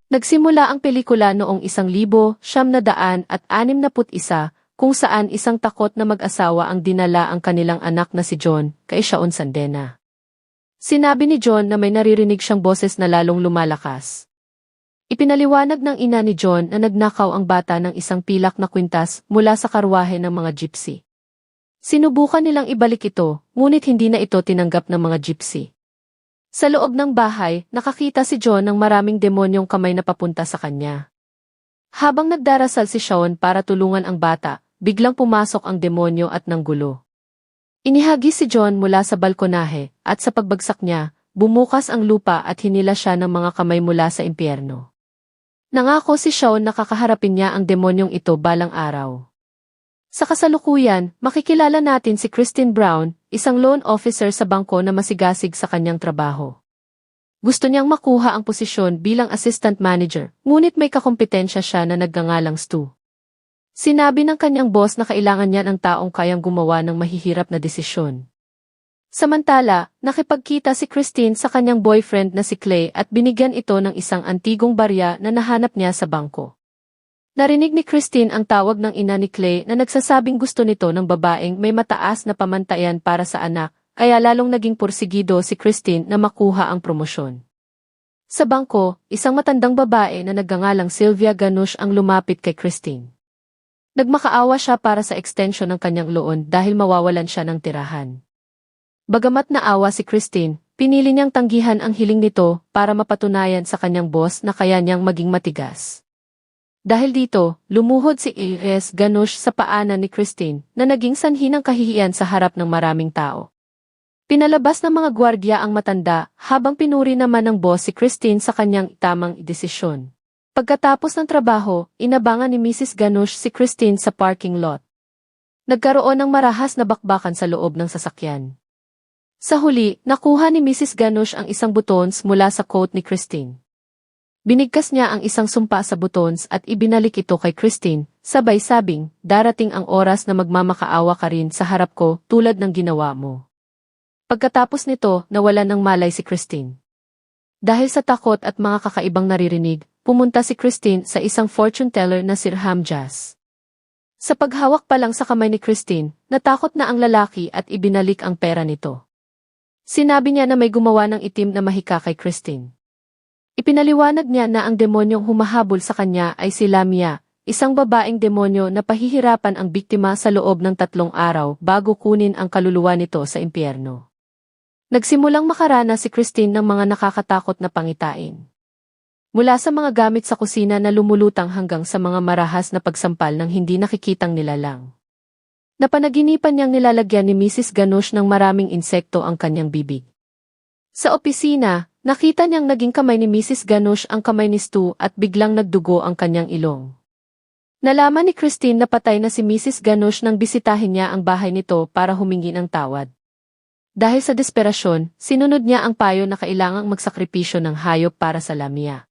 Nagsimula ang pelikula noong 1961 kung saan isang takot na mag-asawa ang dinala ang kanilang anak na si John kay Shaun Sandena. Sinabi ni John na may naririnig siyang boses na lalong lumalakas. Ipinaliwanag ng ina ni John na nagnakaw ang bata ng isang pilak na kwintas mula sa karwahe ng mga gypsy. Sinubukan nilang ibalik ito, ngunit hindi na ito tinanggap ng mga gypsy. Sa loob ng bahay, nakakita si John ng maraming demonyong kamay na papunta sa kanya. Habang nagdarasal si Shaun para tulungan ang bata, biglang pumasok ang demonyo at nanggulo. Inihagis si John mula sa balkonahe, at sa pagbagsak niya, bumukas ang lupa at hinila siya ng mga kamay mula sa impyerno. Nangako si Shaun na kakaharapin niya ang demonyong ito balang araw. Sa kasalukuyan, makikilala natin si Christine Brown, isang loan officer sa bangko na masigasig sa kanyang trabaho. Gusto niyang makuha ang posisyon bilang assistant manager, ngunit may kakompetensya siya na nagngangalang Stu. Sinabi ng kanyang boss na kailangan niya ng taong kayang gumawa ng mahihirap na desisyon. Samantala, nakipagkita si Christine sa kanyang boyfriend na si Clay at binigyan ito ng isang antigong barya na nahanap niya sa bangko. Narinig ni Christine ang tawag ng ina ni Clay na nagsasabing gusto nito ng babaeng may mataas na pamantayan para sa anak, kaya lalong naging porsigido si Christine na makuha ang promosyon. Sa bangko, isang matandang babae na nagngangalang Sylvia Ganush ang lumapit kay Christine. Nagmakaawa siya para sa extension ng kanyang loan dahil mawawalan siya ng tirahan. Bagamat naawa si Christine, pinili niyang tanggihan ang hiling nito para mapatunayan sa kanyang boss na kaya niyang maging matigas. Dahil dito, lumuhod si A.S. Ganush sa paanan ni Christine na naging sanhi ng kahihiyan sa harap ng maraming tao. Pinalabas ng mga gwardya ang matanda habang pinuri naman ng boss si Christine sa kanyang tamang desisyon. Pagkatapos ng trabaho, inabangan ni Mrs. Ganush si Christine sa parking lot. Nagkaroon ng marahas na bakbakan sa loob ng sasakyan. Sa huli, nakuha ni Mrs. Ganush ang isang butons mula sa coat ni Christine. Binigkas niya ang isang sumpa sa butons at ibinalik ito kay Christine, sabay sabing, darating ang oras na magmamakaawa ka rin sa harap ko tulad ng ginawa mo. Pagkatapos nito, nawalan ng malay si Christine. Dahil sa takot at mga kakaibang naririnig, pumunta si Christine sa isang fortune teller na si Rham Jas. Sa paghawak pa lang sa kamay ni Christine, natakot na ang lalaki at ibinalik ang pera nito. Sinabi niya na may gumawa ng itim na mahika kay Christine. Ipinaliwanag niya na ang demonyong humahabol sa kanya ay si Lamia, isang babaeng demonyo na pahihirapan ang biktima sa loob ng 3 araw bago kunin ang kaluluwa nito sa impyerno. Nagsimulang makarana si Christine ng mga nakakatakot na pangitain. Mula sa mga gamit sa kusina na lumulutang hanggang sa mga marahas na pagsampal ng hindi nakikitang nilalang. Napanaginipan niyang nilalagyan ni Mrs. Ganush ng maraming insekto ang kanyang bibig. Sa opisina, nakita niyang naging kamay ni Mrs. Ganush ang kamay ni Stu at biglang nagdugo ang kanyang ilong. Nalaman ni Christine na patay na si Mrs. Ganush nang bisitahin niya ang bahay nito para humingi ng tawad. Dahil sa desperasyon, sinunod niya ang payo na kailangang magsakripisyo ng hayop para sa Lamia.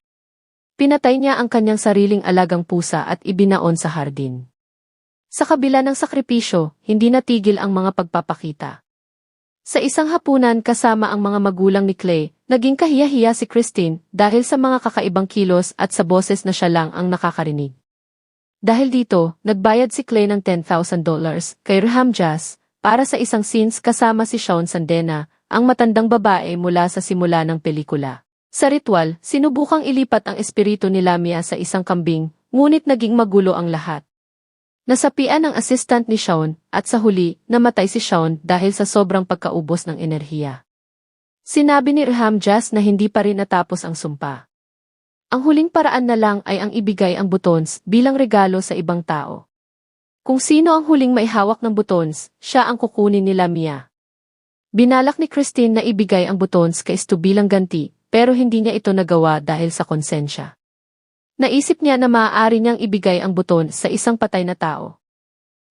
Pinatay niya ang kanyang sariling alagang pusa at ibinaon sa hardin. Sa kabila ng sakripisyo, hindi natigil ang mga pagpapakita. Sa isang hapunan kasama ang mga magulang ni Clay, naging kahiya-hiya si Christine dahil sa mga kakaibang kilos at sa boses na siya lang ang nakakarinig. Dahil dito, nagbayad si Clay ng $10,000 kay Rham Jas para sa isang scenes kasama si Shaun Sandena, ang matandang babae mula sa simula ng pelikula. Sa ritual, sinubukang ilipat ang espiritu ni Lamia sa isang kambing, ngunit naging magulo ang lahat. Nasapian ang assistant ni Shaun, at sa huli, namatay si Shaun dahil sa sobrang pagkaubos ng enerhiya. Sinabi ni Rham Jas na hindi pa rin natapos ang sumpa. Ang huling paraan na lang ay ang ibigay ang butons bilang regalo sa ibang tao. Kung sino ang huling may hawak ng butons, siya ang kukunin ni Lamia. Binalak ni Christine na ibigay ang butons kay Stu bilang ganti, pero hindi niya ito nagawa dahil sa konsensya. Naisip niya na maaari niyang ibigay ang buton sa isang patay na tao.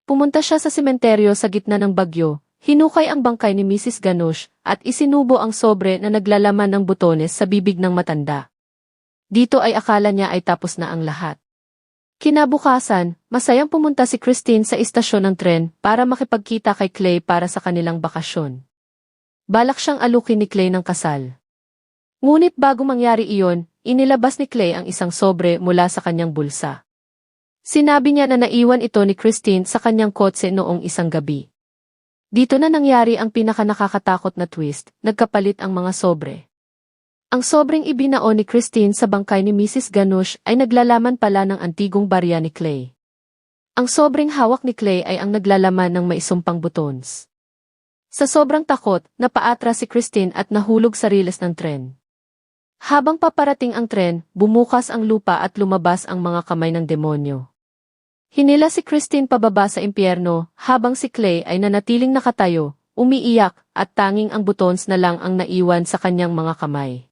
Pumunta siya sa sementeryo sa gitna ng bagyo, hinukay ang bangkay ni Mrs. Ganush, at isinubo ang sobre na naglalaman ng butones sa bibig ng matanda. Dito ay akala niya ay tapos na ang lahat. Kinabukasan, masayang pumunta si Christine sa istasyon ng tren para makipagkita kay Clay para sa kanilang bakasyon. Balak siyang alukin ni Clay ng kasal. Ngunit bago mangyari iyon, inilabas ni Clay ang isang sobre mula sa kanyang bulsa. Sinabi niya na naiwan ito ni Christine sa kanyang kotse noong isang gabi. Dito na nangyari ang pinakanakakatakot na twist, nagkapalit ang mga sobre. Ang sobreng ibinao ni Christine sa bangkay ni Mrs. Ganush ay naglalaman pala ng antigong barya ni Clay. Ang sobreng hawak ni Clay ay ang naglalaman ng maisumpang butons. Sa sobrang takot, napaatras si Christine at nahulog sa riles ng tren. Habang paparating ang tren, bumukas ang lupa at lumabas ang mga kamay ng demonyo. Hinila si Christine pababa sa impyerno, habang si Clay ay nanatiling nakatayo, umiiyak, at tanging ang butons na lang ang naiwan sa kanyang mga kamay.